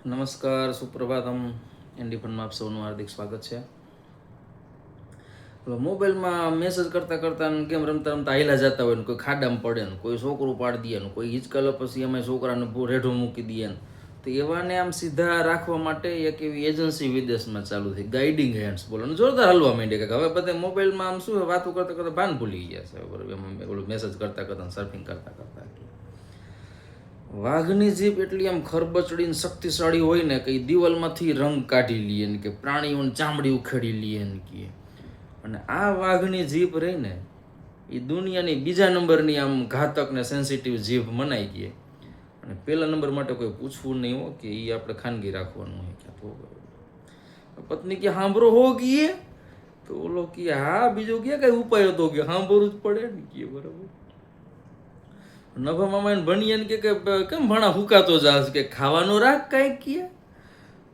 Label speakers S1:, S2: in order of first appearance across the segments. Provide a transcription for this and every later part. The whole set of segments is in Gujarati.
S1: નમસ્કાર, સુપ્રભાતમ. એનડી ફનમાં આપ સૌનું હાર્દિક સ્વાગત છે. મોબાઈલમાં મેસેજ કરતાં કરતાં કેમ રમતા રમતા હાઈલા જતા હોય ને કોઈ ખાડામાં પડે ને કોઈ છોકરું પાડી દે ને કોઈ હિંચકાલો પછી અમે છોકરાને રેઢું મૂકી દઈએ ને તો એવાને આમ સીધા રાખવા માટે એક એવી એજન્સી વિદેશમાં ચાલુ થઈ, ગાઈડિંગ હેન્ડ્સ બોલો ને જોરદાર હલવા માંડે કે હવે બધા મોબાઈલમાં આમ શું વાતો કરતાં કરતાં ભાન ભૂલી ગયા છે. બરાબર, એમાં ઓલું મેસેજ કરતાં કરતાં સર્ફિંગ કરતાં કરતાં વાઘની જીભ એટલી આમ ખરબચડીને શક્તિશાળી હોય ને કે દિવાલમાંથી રંગ કાઢી લઈએ ને કે પ્રાણીઓની ચામડી ઉખેડી લઈએ ને કે. અને આ વાઘની જીભ રહી ને એ દુનિયાની બીજા નંબરની આમ ઘાતક ને સેન્સિટિવ જીભ મનાઈ ગઈ. અને પહેલા નંબર માટે કોઈ પૂછવું નહીં હો કે એ આપણે ખાનગી રાખવાનું હોય ક્યાં તો પત્ની કે સાંભળો હો ગઈએ તો ઓલો કે હા બીજો કે કઈ ઉપાય હતો કે સાંભળવું જ પડે ને કે. બરાબર, નભા મામા ભણીએ ને કે કેમ ભણા હુકાતો જાસ કે ખાવાનો રાખ કાંઈ કે.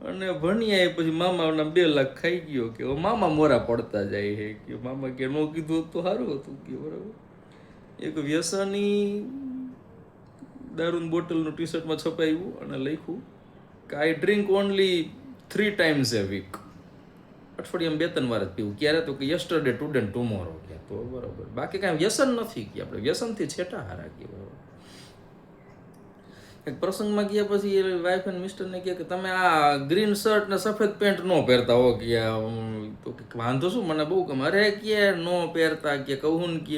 S1: અને ભણ્યા પછી મામાના 2 લાખ ખાઈ ગયો કે મામા મોરા પડતા જાય છે કે મામા કે નો કીધું તો સારું હતું કે. બરાબર, એક વ્યસની દારૂની બોટલનું ટી શર્ટમાં છપાયું અને લખ્યું કે આઈ drink only 3 times a week. અઠવાડિયામાં 2-3 વાર જ પીવું. ક્યારે તો કે યસ્ટરડે ટુડે ટુમોરો કે. તો બરાબર, બાકી કાંઈ વ્યસન નથી કે આપણે વ્યસનથી છેટા હારા કે. બરાબર, એક પ્રસંગમાં ગયા પછી વાઈફ એન્ડ મિસ્ટરને કહે કે તમે આ ગ્રીન શર્ટ ને સફેદ પેન્ટ ન પહેરતા હો કે. તો કે વાંધો શું, મને બહુ ગમે. અરે કે ન પહેરતા કે કહું ને કે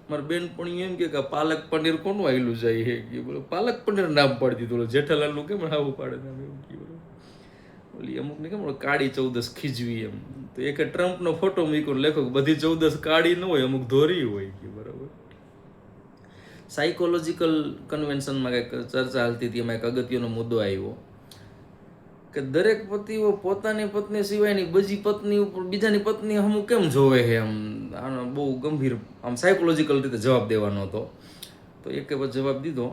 S1: મારા બેનપણી એમ કે પાલક પનીર કોનું આવેલું જાય છે કે. બોલો પાલક પનીર નામ પાડી દીધું. જેઠાલાલનું કેમ આવું પાડે નામ એવું કે. ઓલી અમુકને કેમ કાળી 14 ખીજવી એમ. તો એક ટ્રમ્પનો ફોટો મૂક્યો લેખો બધી 14 કાળી ન હોય, અમુક ધોરી હોય કે. બરાબર, સાયકોલોજીકલ કન્વેન્શનમાં કંઈક ચર્ચા હાલતી હતી, એમાં એક અગત્યનો મુદ્દો આવ્યો કે દરેક પતિઓ પોતાની પત્ની સિવાયની બીજાની પત્ની અમુક કેમ જોવે છે એમ. આનો બહુ ગંભીર આમ સાયકોલોજીકલ રીતે જવાબ દેવાનો હતો. તો એકે જવાબ દીધો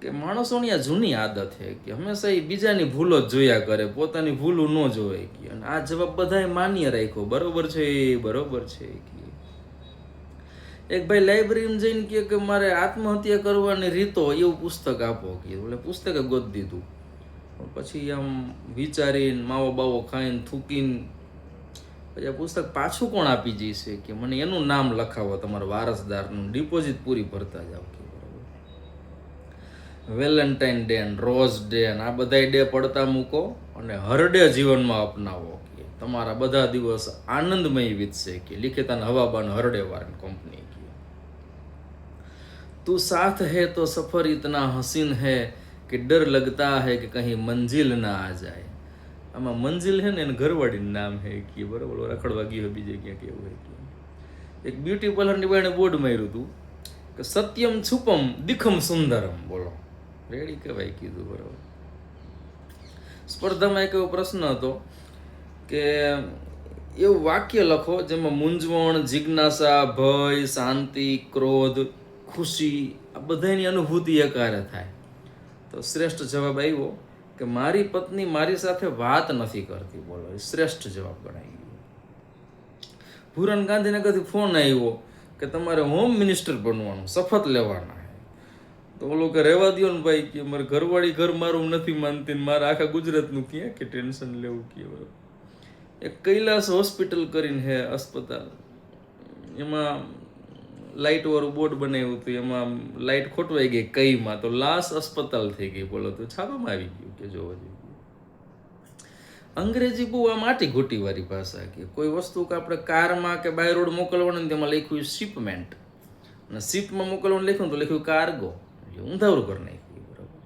S1: કે માણસોની આ જૂની આદત છે કે હંમેશા એ બીજાની ભૂલો જ જોયા કરે, પોતાની ભૂલું ન જોવે કે. અને આ જવાબ બધાએ માન્ય રાખ્યો. બરોબર છે, બરોબર છે કે. એક ભાઈ લાઇબ્રેરીમાં જઈને કહે કે મારે આત્મહત્યા કરવાની રીતો એવું પુસ્તક આપો કે. એટલે પુસ્તકે ગોતી દીધું. પછી આમ વિચારીને માવો બાવો ખાઈને થૂકીને પછી આ પુસ્તક પાછું કોણ આપી જશે કે મને એનું નામ લખાવો તમારા વારસદારનું, ડિપોઝિટ પૂરી ભરતા જાઓ કે. બરાબર, વેલેન્ટાઇન ડે ને રોઝ ડે ને આ બધા ડે પડતા મૂકો અને હરડે જીવનમાં અપનાવો કે તમારા બધા દિવસ આનંદમય વીતશે કે. લિખિતાન હવાબાન હરડેવાર કંપની. तू साथ है तो सफर इतना हसीन है कि डर लगता है कि कहीं मंजिल ना आ जाए. આમાં મંજિલ છે ને એને ઘરવાળીનું નામ છે કે. બરાબર, રખડવા ગઈ હોય બીજે ક્યાંક એવું હોય કે. એક બ્યુટી પાર્લરની બાઈને બોર્ડ માર્યું હતું કે સત્યમ છુપમ દિખમ સુંદરમ. બોલો રેડી કહેવાય કીધું. બરાબર, સ્પર્ધામાં એક એવો પ્રશ્ન હતો કે એવું વાક્ય લખો જેમાં મૂંઝવણ, જિજ્ઞાસા, ભય, શાંતિ, ક્રોધ, ખુશી આ બધાની અનુભૂતિ એકારે થાય. તો શ્રેષ્ઠ જવાબ આવ્યો કે મારી પત્ની મારી સાથે વાત નથી કરતી. બોલો, શ્રેષ્ઠ જવાબ ગણાય ગયો. ભૂરન ગાંધીનગરથી ફોન આવ્યો કે તમારે હોમ મિનિસ્ટર બનવાનું, શપથ લેવાના. તો ઓલો કે રહેવા દો ને ભાઈ કે મારે ઘરવાળી ઘર મારું નથી માનતી ને મારે આખા ગુજરાતનું ક્યાં કે ટેન્શન લેવું કે. એક કૈલાસ હોસ્પિટલ કરીને હે અસ્પતાલ, એમાં લાઇટ વાળું બોર્ડ બનાવ્યું હતું, એમાં લાઇટ ખોટવાઈ ગઈ કઈમાં, તો લાશ અસ્પતાલ થઈ ગઈ. બોલો, તો છાપામાં આવી ગયું કે જોવા જેવું. અંગ્રેજી બહુ આમ આટી ઘોટી વાળી ભાષા કે કોઈ વસ્તુ કે આપણે કારમાં કે બાય રોડ મોકલવાનું ને તેમાં લખ્યું શિપમેન્ટ અને શિપમાં મોકલવાનું લખ્યું તો લખ્યું કાર્ગો. ઊંધાવરું કરી નાખ્યું. બરાબર,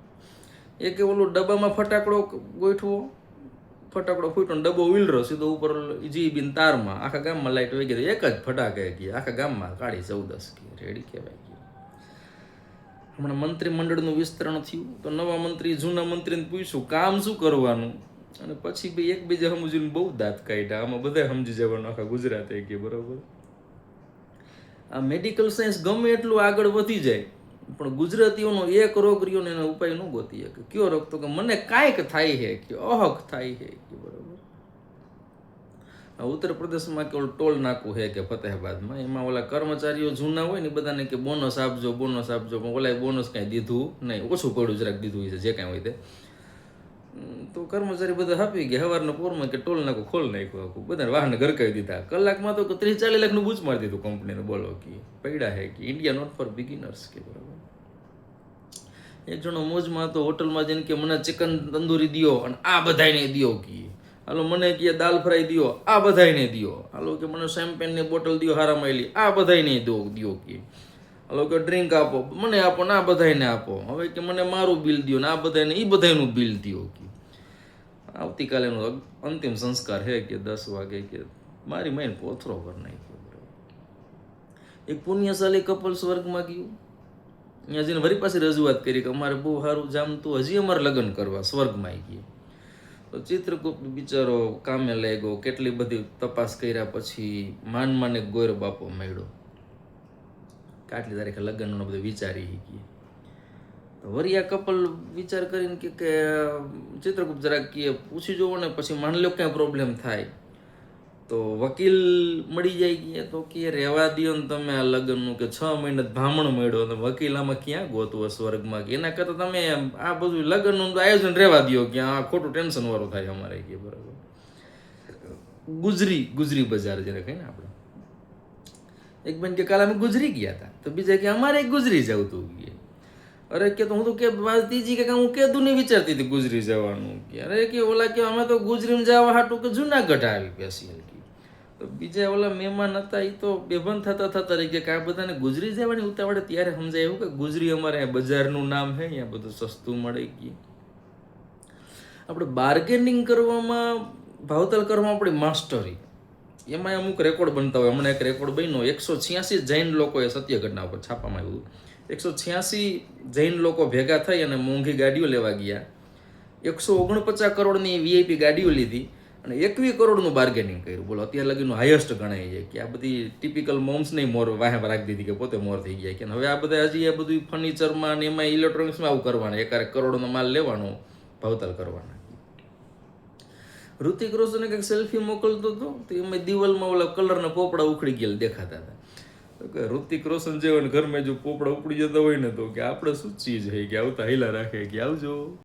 S1: એક ઓલું ડબ્બામાં ફટાકડો ગોઠવો, ફટાકડો ફૂટ્યો ને ડબ્બો ઉલરો સીધો ઉપર જીબીન તારમાં, આખા ગામમાં લાઈટ વહી ગઈ. એક જ ફટાકે ગયા આખા ગામમાં કાળી 14 કે. રેડી કહેવાય ગયું. હમણાં મંત્રીમંડળનું વિસ્તરણ થયું તો નવા મંત્રી જૂના મંત્રીને પૂછ્યું કામ શું કરવાનું, અને પછી ભાઈ એકબીજા સમજીને બહુ દાંત કાઢ્યા. આમાં બધા સમજી જવાનું આખા ગુજરાતે કે. બરાબર, આ મેડિકલ સાયન્સ ગમે એટલું આગળ વધી જાય પણ ગુજરાતીઓનો એક રોગ રહ્યો ને એનો ઉપાય ન ગોતી શકે. કયો રોગ? તો કે મને કાંઈક થાય છે કે અહક થાય છે કે. બરાબર, ઉત્તર પ્રદેશમાં કે ટોલ નાકું છે કે ફતેહાબાદમાં, એમાં ઓલા કર્મચારીઓ જૂના હોય ને બધાને કે બોનસ આપજો બોનસ આપજો, પણ ઓલા બોનસ કાંઈ દીધું નહીં, ઓછું પડ્યું જરાક દીધું છે જે કાંઈ હોય તે. તો કર્મચારી બધા આપી ગયા સવારના પોરમાં કે ટોલ નાખો ખોલ નાખ્યું આખું બધા વાહન ઘરકાવી દીધા કલાકમાં તો 30-40 લાખનું બૂચ મારી દીધું કંપનીને બોલો કે પૈડા હે કે ઇન્ડિયા નોટ ફોર બિગિનર્સ કે બરાબર. એક જણો મોજમાં તો હોટલમાં જઈને કે મને ચિકન તંદૂરી દિયો અને આ બધાને દિયો કે હાલો મને કે દાલ ફ્રાય દિયો આ બધાને દિયો હાલો કે મને શેમ્પેનની બોટલ દિયો હારા માયલી આ બધાને દિયો કે હાલો કે ડ્રિંક આપો મને આપો ને આ બધાને આપો હવે કે મને મારું બિલ દિયો ને આ બધાને એ બધાનું બિલ દિયો કે આવતીકાલે એનો અંતિમ સંસ્કાર હે કે 10 વાગે કે મારી માઈને પોથરો કરી નાખ્યો. એક પુણ્યશાળી કપલ સ્વર્ગમાં ગયું અહીંયા જઈને વરી પાસે રજૂઆત કરી કે અમારે બહુ સારું જામતું હજી અમારે લગ્ન કરવા સ્વર્ગમાં ગયું. તો ચિત્રગુપ્ત બિચારો કામે લાગ્યો કેટલી બધી તપાસ કર્યા પછી માન એક ગોર બાપો મળ્યો કાટલી તારીખે લગ્નનો બધું વિચારી ગઈ. વરી આ કપલ વિચાર કરીને કે ચિત્રગુપ્ત જરાક કે પૂછી જોવો ને પછી માની લો ક્યાંય પ્રોબ્લેમ થાય તો વકીલ મળી જાય ગયા તો કે રહેવા દો ને તમે આ લગ્નનું કે 6 મહિને ભામણ મળ્યો તો વકીલ આમાં ક્યાં ગોતવો સ્વર્ગમાં કે એના કરતાં તમે આ બધું લગ્નનું આયોજન રહેવા દો કે આ ખોટું ટેન્શન વાળું થાય અમારે કે બરાબર. ગુજરી બજાર જેને કહીએ ને આપણે એક બેન કે કાલે અમે ગુજરી ગયા હતા તો બીજા કે અમારે ગુજરી જવું તું કે અરે કે તો હું તો કે ત્રીજી કે હું કેદું નહીં વિચારતી હતી ગુજરી જવાનું કે અરે કે ઓલા કે અમે તો ગુજરીમાં જવા હાટું કે જુનાગઢ આવી પેશિયલ કે તો બીજા ઓલા મહેમાન હતા એ તો બેભાન થતા રહી ગયા કે આ બધાને ગુજરી જવાની ઉતાવળે ત્યારે સમજાય એવું કે ગુજરી અમારે બજારનું નામ છે અહીંયા બધું સસ્તું મળે ગયું. આપણે બાર્ગેનિંગ કરવામાં ભાવતાલ કરવામાં આપણી માસ્ટરી એમાં અમુક રેકોર્ડ બનતા હોય. હમણાં એક રેકોર્ડ બન્યો 186 જૈન લોકોએ સત્ય ઘટના ઉપર છાપામાં આવ્યું 186 જૈન લોકો ભેગા થઈ અને મોંઘી ગાડીઓ લેવા ગયા 149 કરોડની વીઆઈપી ગાડીઓ લીધી અને 21 કરોડનું બાર્ગેનિંગ કર્યું. બોલો અત્યાર લગીનું હાઈએસ્ટ ગણાય છે કે આ બધી ટિપિકલ મોમ્સ નહીં મોર વાહે રાખી દીધી કે પોતે મોર થઈ ગયા કે હવે આ બધા હજી આ બધું ફર્નિચરમાં ને એમાં ઇલેક્ટ્રોનિક્સમાં આવું કરવાના એકારે કરોડનો માલ લેવાનો ભાવતાલ કરવાના. ઋતિક રોશને કંઈક સેલ્ફી મોકલતો હતો તો એમાં દિવાલમાં ઓલા કલરના પોપડા ઉખડી ગયેલા દેખાતા હતા. ઋતિક રોશન જેવા ઘરમાં જો પોપડા ઉપડી જતા હોય ને તો કે આપણે શું ચીજ છે કે આવતા હિલા રાખે કે આવજો.